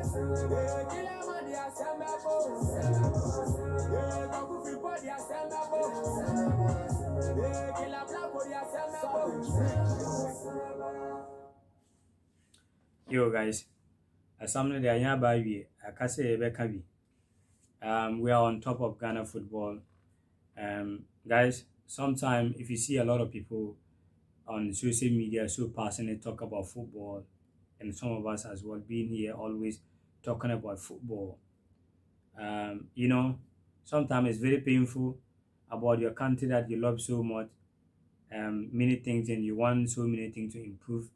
Yo guys, assembly the anya ba wie akase ebeka bi. We are on top of Ghana football. Guys, sometimes if you see a lot of people on social media so passionate talk about football, and some of us as well being here always talking about football. You know, sometimes it's very painful about your country that you love so much. Many things and you want so many things to improve,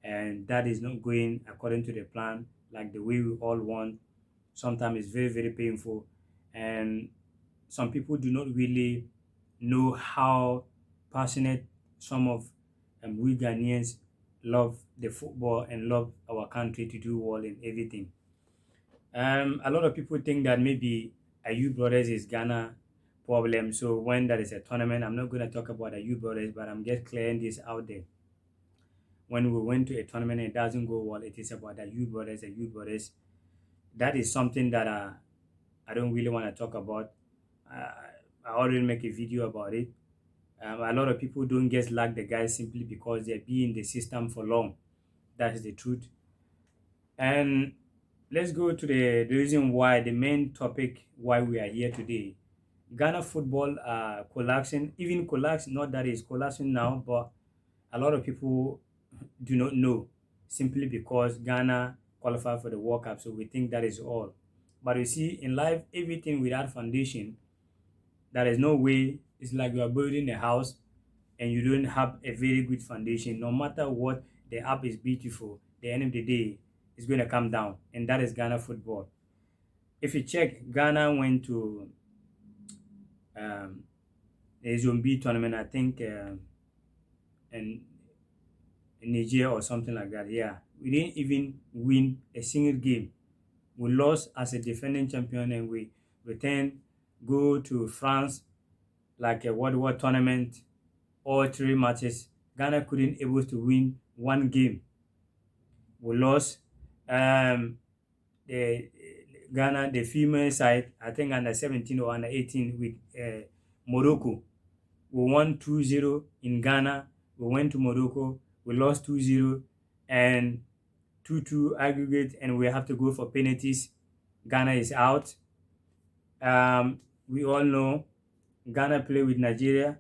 and that is not going according to the plan like the way we all want. Sometimes it's very very painful, and some people do not really know how passionate some of we Ghanaians love the football and love our country to do well in everything. A lot of people think that maybe Ayu Brothers is Ghana problem. So when there is a tournament, I'm not going to talk about Ayu Brothers, but I'm just clearing this out there. When we went to a tournament and it doesn't go well, it is about Ayu Brothers, Ayu Brothers. That is something that I don't really want to talk about. Uh, I already make a video about it. A lot of people don't just like the guys simply because they're been in the system for long. That is the truth. And let's go to the reason why, the main topic why we are here today. Ghana football collapsing, even collapsing, not that it's collapsing now, but a lot of people do not know simply because Ghana qualified for the World Cup, so we think that is all. But you see, in life, everything without foundation, there is no way. It's like you are building a house and you don't have a very good foundation. No matter what, the app is beautiful. The end of the day, it's going to come down, and that is Ghana football. If you check, Ghana went to um, a Zombie tournament, I think, in Nigeria or something like that. Yeah, we didn't even win a single game. We lost as a defending champion, and we returned, go to France like a World War tournament, all three matches. Ghana couldn't able to win one game. We lost. The Ghana, the female side, I think under 17 or under 18 with Morocco. We won 2-0 in Ghana. We went to Morocco. We lost 2-0 and 2-2 aggregate, and we have to go for penalties. Ghana is out. We all know Ghana play with Nigeria.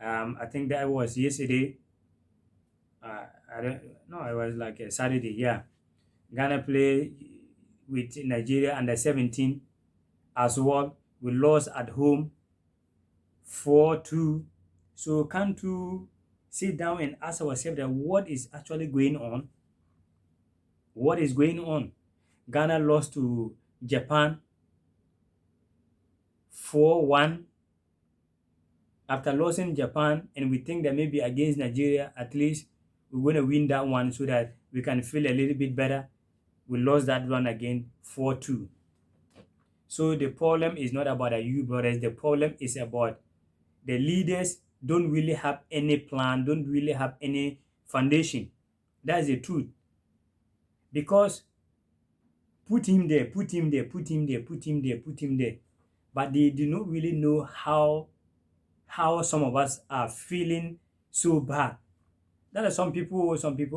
I think that was yesterday. I don't know. It was like a Saturday. Yeah, Ghana play with Nigeria under 17 as well. We lost at home 4-2. So can't you sit down and ask ourselves that what is actually going on? What is going on? Ghana lost to Japan 4-1 after losing Japan, and we think that maybe against Nigeria, at least we're going to win that one so that we can feel a little bit better. We lost that one again 4-2. So the problem is not about the U brothers. The problem is about the leaders don't really have any plan, don't really have any foundation. That's the truth. Because put him there, put him there, put him there, put him there, put him there. But they do not really know how some of us are feeling so bad. There are some people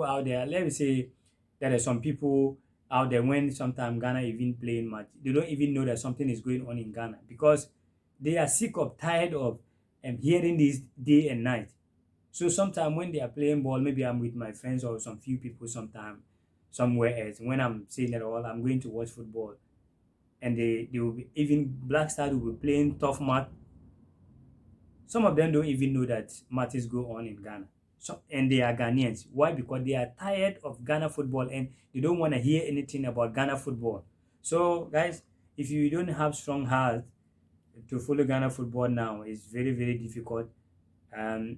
out there. Let me say there are some people out there when sometimes Ghana even playing match, they don't even know that something is going on in Ghana because they are sick of tired of hearing this day and night. So sometimes when they are playing ball, maybe I'm with my friends or some few people sometime somewhere else. When I'm saying that all, I'm going to watch football. And they will be, even Black Stars will be playing tough match. Some of them don't even know that matches go on in Ghana. So, and they are Ghanaians. Why? Because they are tired of Ghana football and they don't want to hear anything about Ghana football. So, guys, if you don't have strong heart to follow Ghana football now, it's very, very difficult. Um,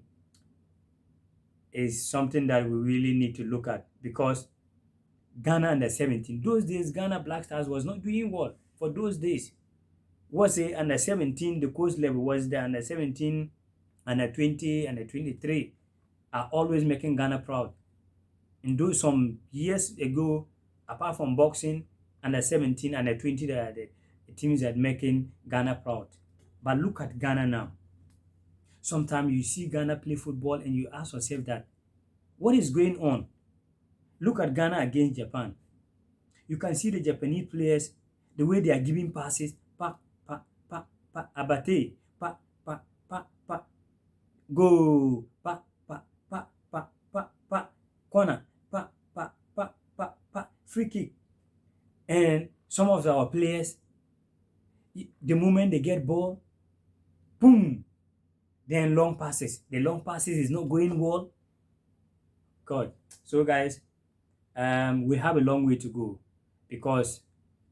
is something that we really need to look at because Ghana under 17, those days Ghana Black Stars was not doing well for those days. Was it under 17, the coach level was the under 17, under 20, under 23 are always making Ghana proud. And those some years ago, apart from boxing, under 17, under 20 that are the teams that making Ghana proud. But look at Ghana now. Sometimes you see Ghana play football and you ask yourself that, what is going on? Look at Ghana against Japan. You can see the Japanese players, the way they are giving passes, pa, pa, pa, pa, abate, pa, pa, pa, pa, go, pa, pa, pa, pa, pa, pa, corner, pa, pa, pa, pa, pa, free kick. And some of our players, the moment they get ball, boom, then long passes. The long passes is not going well. God. So guys, we have a long way to go because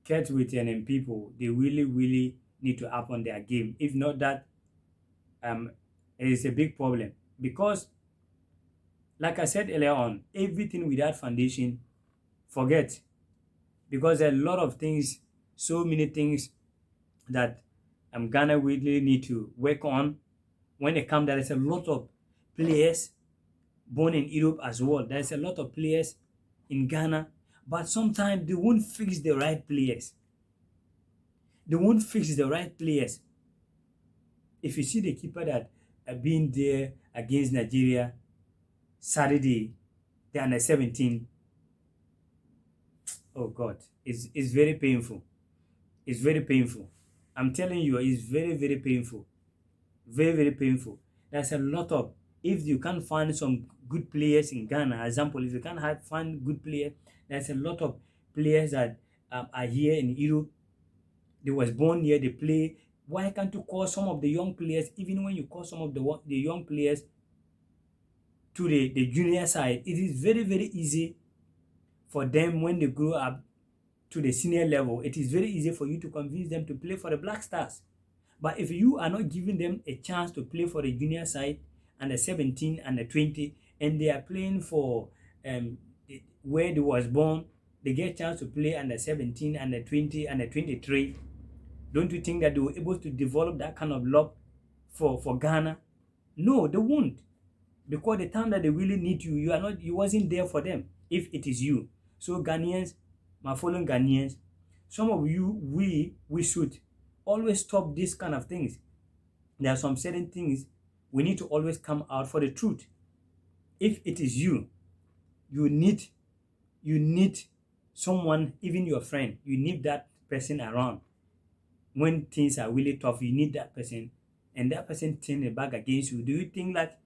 Kurt Edwin and people, they really need to up on their game. If not that, it is a big problem because, like I said earlier on, everything without foundation, forget, because there are a lot of things, so many things that Ghana really need to work on. When it comes, there is a lot of players born in Europe as well. There's a lot of players in Ghana, but sometimes they won't fix the right players. They won't fix the right players. If you see the keeper that been there against Nigeria Saturday, the under 17, oh God, it's very painful. It's very painful. I'm telling you, it's very painful. Very painful. There's a lot of, if you can't find some good players in Ghana, example, if you can't find good players, there's a lot of players that are here in Europe. They was born here, they play. Why can't you call some of the young players, even when you call some of the young players to the junior side, it is very easy for them when they grow up to the senior level. It is very easy for you to convince them to play for the Black Stars. But if you are not giving them a chance to play for the junior side, under 17, under 20, and they are playing for where they was born, they get a chance to play under 17, under 20, under 23. Don't you think that they were able to develop that kind of love for Ghana? No, they won't. Because the time that they really need you, you wasn't there for them, if it is you. So Ghanaians, my fellow Ghanaians, some of you, we should always stop this kind of things. There are some certain things we need to always come out for the truth. If it is you, you need someone, even your friend, you need that person around. When things are really tough, you need that person, and that person turn it back against you. Do you think that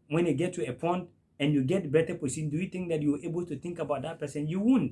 when you get to a point and you get better position, do you think that you're able to think about that person? You won't.